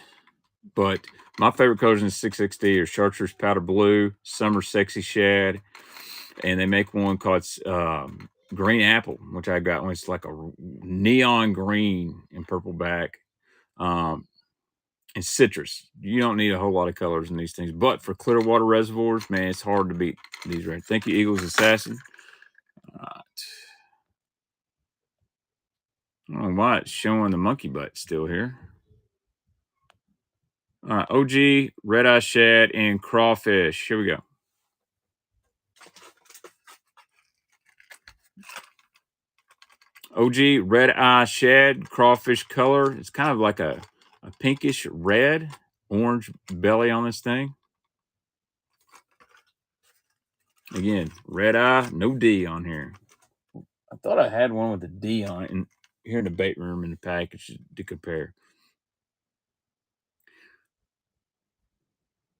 but my favorite colors in 6XD are chartreuse powder blue, summer sexy shad, and they make one called green apple, which I got one. It's like a neon green and purple back. Um, and citrus. You don't need a whole lot of colors in these things, but for clear water reservoirs, man, it's hard to beat these right. Thank you, Eagles Assassin. All right. I don't know why it's showing the monkey butt still here. All right, OG, red eye shad, and crawfish. Here we go. OG, red eye shad, crawfish color. It's kind of like a pinkish red, orange belly on this thing. Again, red eye, no D on here. I thought I had one with a D on it, and here in the bait room in the package to compare.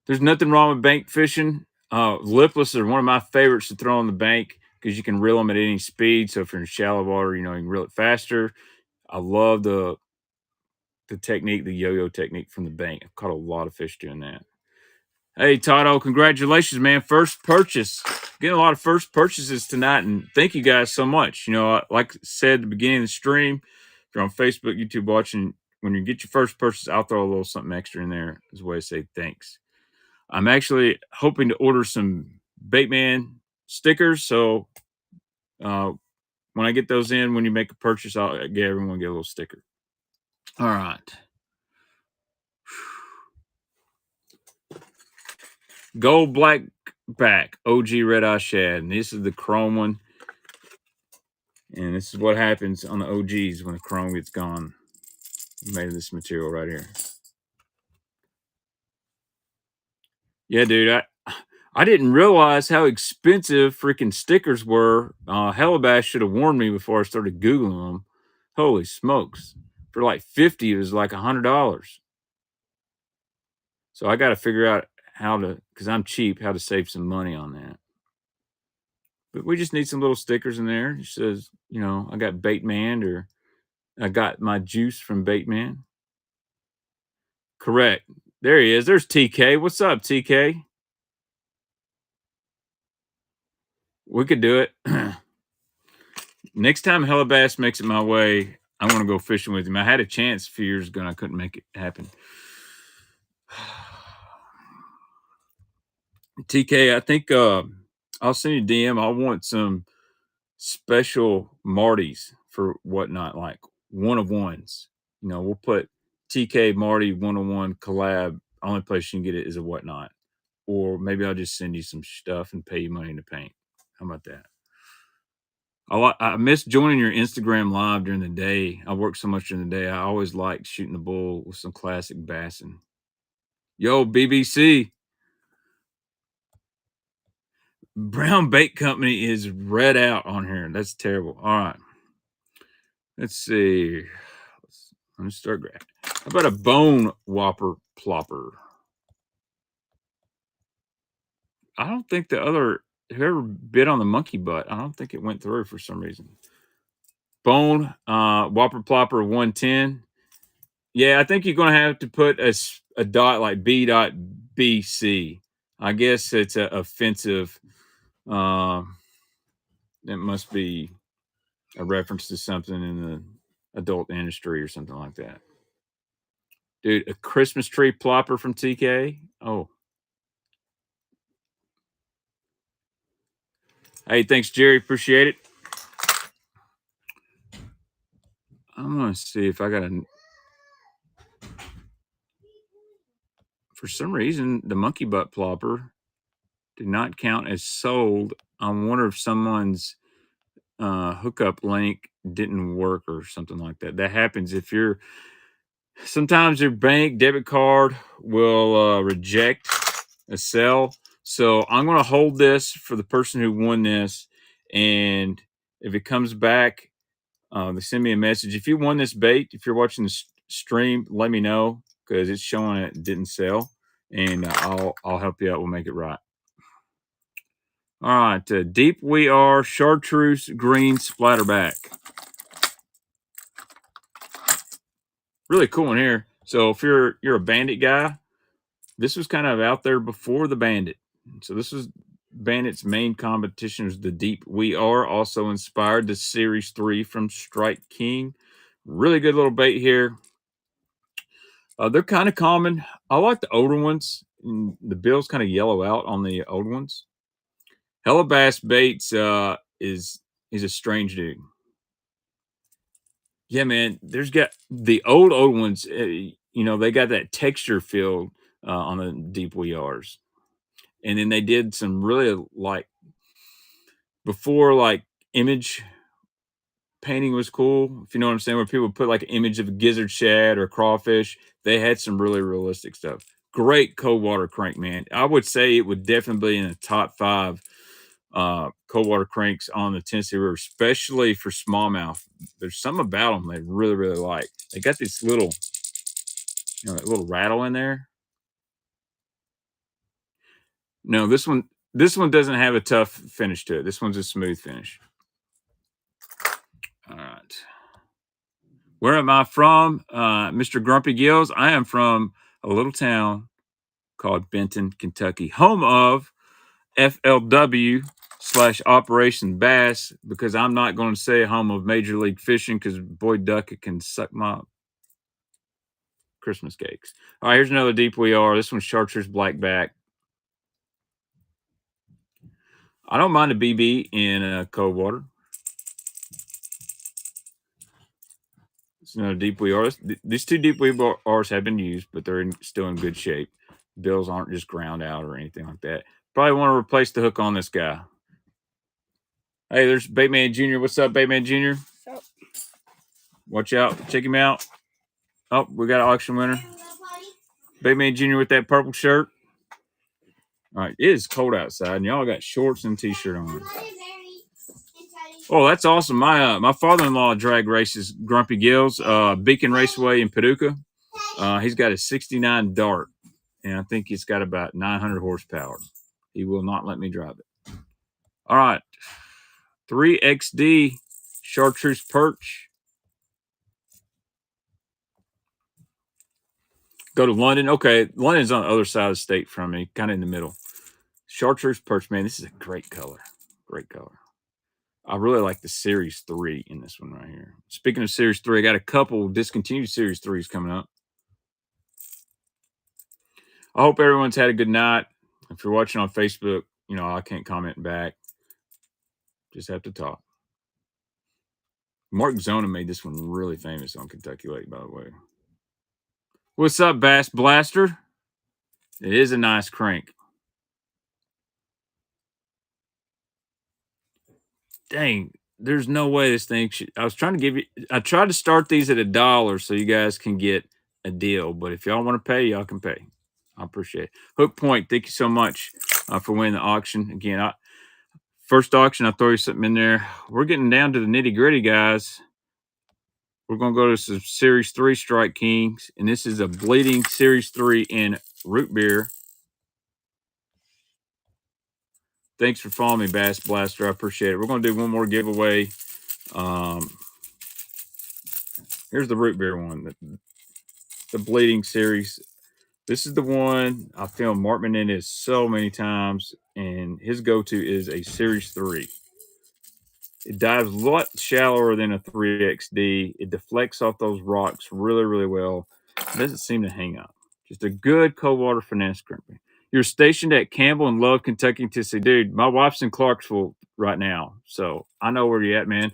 There's nothing wrong with bank fishing. Lipless are one of my favorites to throw on the bank because you can reel them at any speed. So if you're in shallow water, you can reel it faster. I love the technique, the yo-yo technique from the bank. I've caught a lot of fish doing that. Hey, Toto, congratulations, man. First purchase. Getting a lot of first purchases tonight, and thank you guys so much. Like I said at the beginning of the stream, if you're on Facebook, YouTube watching, when you get your first purchase, I'll throw a little something extra in there as a way to say thanks. I'm actually hoping to order some Baitman stickers. So when I get those in, when you make a purchase, I'll get everyone get a little sticker. All right. Gold black back, OG red eye shad. And this is the chrome one. And this is what happens on the OGs when the chrome gets gone. Made of this material right here. Yeah, dude. I didn't realize how expensive freaking stickers were. Hellabass should have warned me before I started Googling them. Holy smokes. For like 50, it was like $100. So I got to figure out because I'm cheap, how to save some money on that. But we just need some little stickers in there. It says, I got Baitman, or I got my juice from Baitman. Correct. There he is. There's TK. What's up, TK? We could do it. Next time Hellabass makes it my way, I want to go fishing with him. I had a chance a few years ago and I couldn't make it happen. TK, I think I'll send you a DM. I want some special Martys for whatnot, like one of ones. We'll put TK Marty 101 collab. Only place you can get it is a whatnot. Or maybe I'll just send you some stuff and pay you money to paint. How about that? I miss joining your Instagram live during the day. I work so much during the day. I always like shooting the bull with some classic bassing. Yo, BBC. Brown Bait Company is red out on here. That's terrible. All right. Let's see. Let me start. How about a bone whopper plopper? I don't think the other whoever bid on the monkey butt, I don't think it went through for some reason. Bone, Whopper Plopper 110. Yeah, I think you're gonna have to put a dot like B dot BC. I guess it's a offensive. Um, it must be a reference to something in the adult industry or something like that. Dude, a Christmas tree plopper from TK. Oh, hey, thanks, Jerry. Appreciate it. I'm gonna see if I got a. For some reason, the monkey butt plopper did not count as sold. I wonder if someone's hookup link didn't work or something like that. That happens if you're sometimes your bank debit card will reject a sell. So I'm going to hold this for the person who won this. And if it comes back, they send me a message. If you won this bait, if you're watching the stream, let me know because it's showing it didn't sell. And I'll help you out. We'll make it right. All right, Deep We Are Chartreuse Green Splatterback. Really cool one here. So if you're a bandit guy, this was kind of out there before the bandit. So this was bandit's main competition was the Deep We Are. Also inspired the Series 3 from Strike King. Really good little bait here. They're kind of common. I like the older ones. The bills kind of yellow out on the old ones. Hella Bass Baits is he's a strange dude. Yeah, man. There's got the old ones. They got that texture feel on the Deep We Are's, and then they did some really like before like image painting was cool. If you know what I'm saying, where people put like an image of a gizzard shad or crawfish. They had some really realistic stuff. Great cold water crank, man. I would say it would definitely be in the top 5 cold water cranks on the Tennessee River, especially for smallmouth. There's some about them they really, really like. They got this little, that little rattle in there. No, this one doesn't have a tough finish to it. This one's a smooth finish. All right. Where am I from? Mr. Grumpy Gills. I am from a little town called Benton, Kentucky, home of FLW / Operation Bass, because I'm not going to say home of Major League Fishing because Boyd Duckett can suck my Christmas cakes. All right, here's another Deep We Are. This one's Chartreuse Blackback. I don't mind a BB in cold water. It's another Deep We Are. These 2 Deep We Ares have been used, but they're still in good shape. Bills aren't just ground out or anything like that. Probably want to replace the hook on this guy. Hey, there's Baitman Jr. What's up, Baitman Jr.? What's up? Watch out. Check him out. Oh, we got an auction winner. Baitman Jr. with that purple shirt. All right, it is cold outside, and y'all got shorts and t-shirt on. Oh, that's awesome. My father-in-law drag races Grumpy Gills, Beacon Raceway in Paducah. He's got a 69 Dart, and I think it's got about 900 horsepower. He will not let me drive it. All right, 3XD Chartreuse Perch. Go to London. Okay, London's on the other side of the state from me, kind of in the middle. Chartreuse Perch, man, this is a great color. Great color. I really like the Series 3 in this one right here. Speaking of Series 3, I got a couple discontinued Series 3s coming up. I hope everyone's had a good night. If you're watching on Facebook, I can't comment back. Just have to talk. Mark Zona made this one really famous on Kentucky Lake, by the way. What's up, Bass Blaster? It is a nice crank. Dang, there's no way this thing should. I was trying to give you. I tried to start these at $1 so you guys can get a deal. But if y'all want to pay, y'all can pay. I appreciate it. Hook Point, thank you so much for winning the auction. Again, first auction, I'll throw you something in there. We're getting down to the nitty gritty, guys. We're going to go to some Series 3 Strike Kings. And this is a bleeding Series 3 in root beer. Thanks for following me, Bass Blaster. I appreciate it. We're going to do one more giveaway. Um, here's the root beer one, the bleeding series. This is the one I filmed Markman in it so many times, and his go-to is a Series 3. It dives a lot shallower than a 3XD. It deflects off those rocks really, really well. It doesn't seem to hang up. Just a good cold water finesse crimping. You're stationed at Campbell and Love, Kentucky, and Tennessee. Dude, my wife's in Clarksville right now, so I know where you're at, man.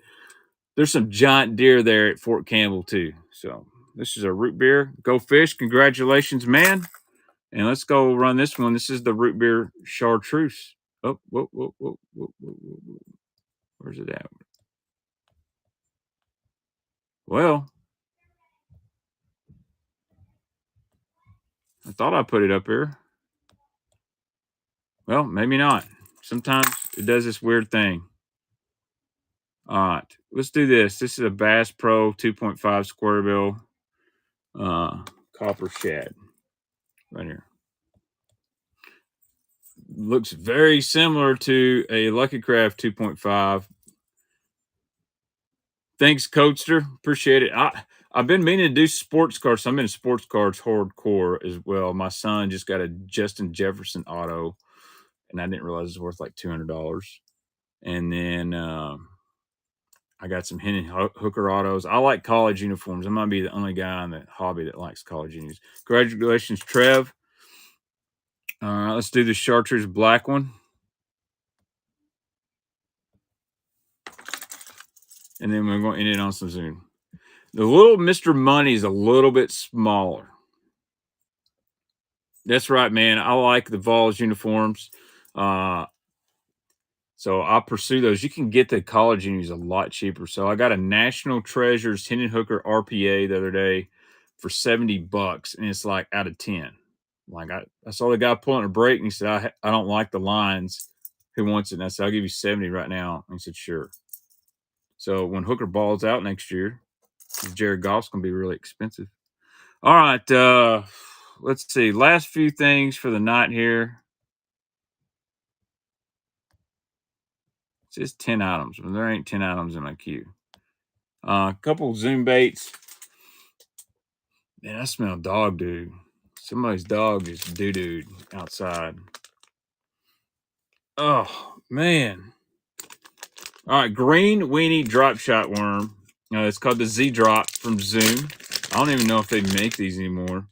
There's some giant deer there at Fort Campbell, too. So this is a root beer. Go fish. Congratulations, man. And let's go run this one. This is the root beer chartreuse. Oh, whoa, whoa, whoa, whoa, whoa, whoa. Where's it at? Well, I thought I put it up here. Well, maybe not. Sometimes it does this weird thing. All right, let's do this. This is a Bass Pro 2.5 square bill copper shad right here. Looks very similar to a Lucky Craft 2.5. Thanks, Coaster. Appreciate it. I've been meaning to do sports cars. So I'm into sports cars hardcore as well. My son just got a Justin Jefferson auto, and I didn't realize it's worth like $200. And then I got some Henry Hooker autos. I like college uniforms. I might be the only guy in the hobby that likes college uniforms. Congratulations, Trev. All right, let's do the chartreuse black one. And then we're going to end it on some zoom. The little Mr. Money is a little bit smaller. That's right, man. I like the Vols uniforms. So I'll pursue those. You can get the college unis a lot cheaper. So I got a National Treasures Henry Hooker RPA the other day for $70, and it's like out of 10. Like I saw the guy pulling a brake, and he said, I don't like the lines. Who wants it? And I said, I'll give you 70 right now. And he said, sure. So when Hooker balls out next year, Jared Goff's going to be really expensive. All right. Let's see. Last few things for the night here. It says 10 items, but there ain't 10 items in my queue. A couple Zoom baits. Man, I smell dog dude. Somebody's dog is doo-dooed outside. Oh, man. All right, green weenie drop shot worm. It's called the Z Drop from Zoom. I don't even know if they make these anymore.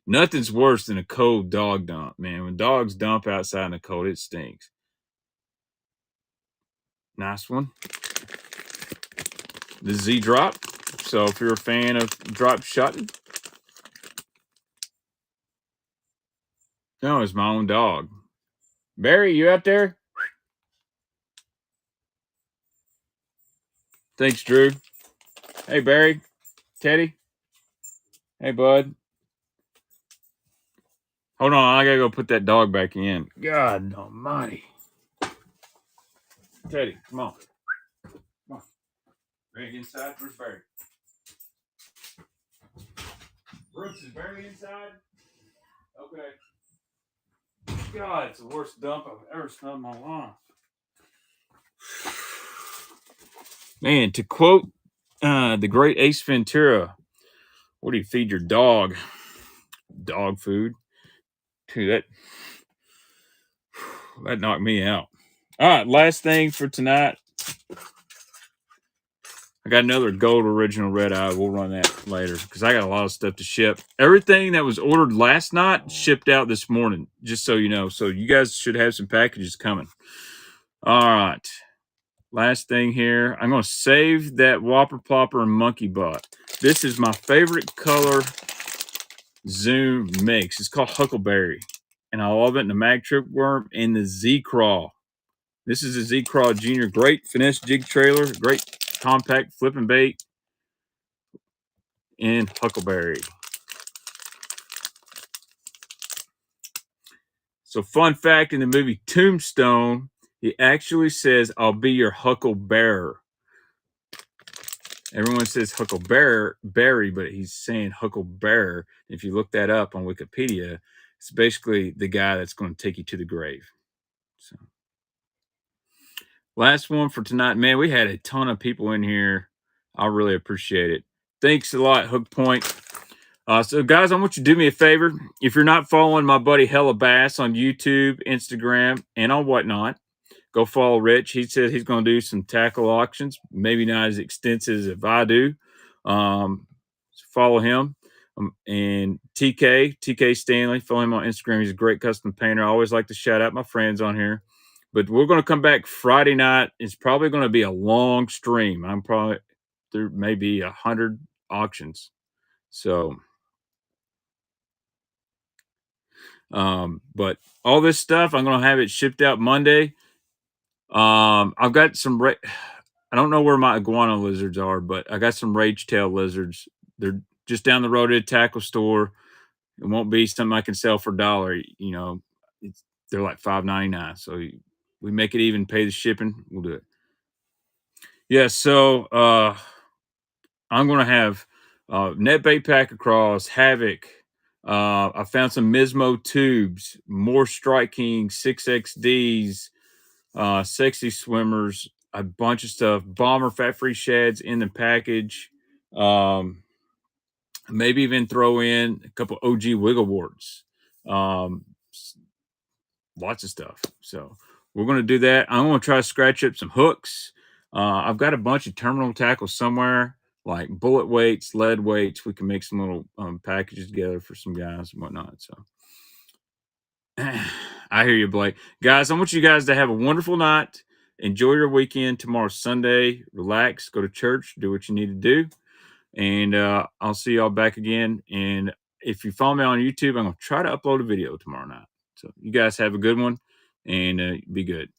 Nothing's worse than a cold dog dump, man. When dogs dump outside in the cold, it stinks. Nice one. The Z Drop. So if you're a fan of drop shotting. No, it's my own dog. Barry, you out there? Thanks, Drew. Hey, Barry. Teddy. Hey, bud. Hold on. I got to go put that dog back in. God almighty. Teddy, come on. Come on. Ready inside? Where's Barry? Brooks, is Barry inside? Okay. God, it's the worst dump I've ever smelled in my life. Man, to quote the great Ace Ventura, what do you feed your dog? Dog food. Dude, that knocked me out. All right, last thing for tonight. I got another gold original red eye. We'll run that later because I got a lot of stuff to ship. Everything that was ordered last night shipped out this morning, just so you know. So you guys should have some packages coming. All right. Last thing here. I'm going to save that Whopper Plopper and Monkey Butt. This is my favorite color Zoom mix. It's called Huckleberry. And I love it in the Mag Trip Worm and the Z-Craw. This is a Z-Craw Junior. Great finesse jig trailer. Great compact flipping bait. And Huckleberry. So fun fact, in the movie Tombstone, he actually says, I'll be your Hucklebearer. Everyone says Huckleberry, but he's saying Hucklebearer. If you look that up on Wikipedia, it's basically the guy that's going to take you to the grave. So Last one for tonight. Man, we had a ton of people in here. I really appreciate it. Thanks a lot, Hook Point. So, guys, I want you to do me a favor. If you're not following my buddy Hella Bass on YouTube, Instagram, and on whatnot, go follow Rich. He said he's going to do some tackle auctions, maybe not as extensive as if I do. So follow him. And TK Stanley, follow him on Instagram. He's a great custom painter. I always like to shout out my friends on here. But we're going to come back Friday night. It's probably going to be a long stream. I'm probably there may be 100 auctions. So, but all this stuff, I'm going to have it shipped out Monday. I've got some. I don't know where my iguana lizards are, but I got some rage tail lizards. They're just down the road at a tackle store. It won't be something I can sell for $1. They're like $5.99. So we make it even, pay the shipping. We'll do it. Yeah. So I'm gonna have net bait pack across havoc. I found some Mismo tubes, more Strike King 6XDs, sexy swimmers, a bunch of stuff, bomber fat free shads in the package. Um, Maybe even throw in a couple OG wiggle warts. Um, Lots of stuff. So we're going to do that. I'm going to try to scratch up some hooks. I've got a bunch of terminal tackles somewhere, like bullet weights, lead weights. We can make some little packages together for some guys and whatnot. So I hear you, Blake. Guys, I want you guys to have a wonderful night. Enjoy your weekend. Tomorrow's Sunday. Relax, go to church, do what you need to do. And I'll see y'all back again. And if you follow me on YouTube, I'm going to try to upload a video tomorrow night. So you guys have a good one and be good.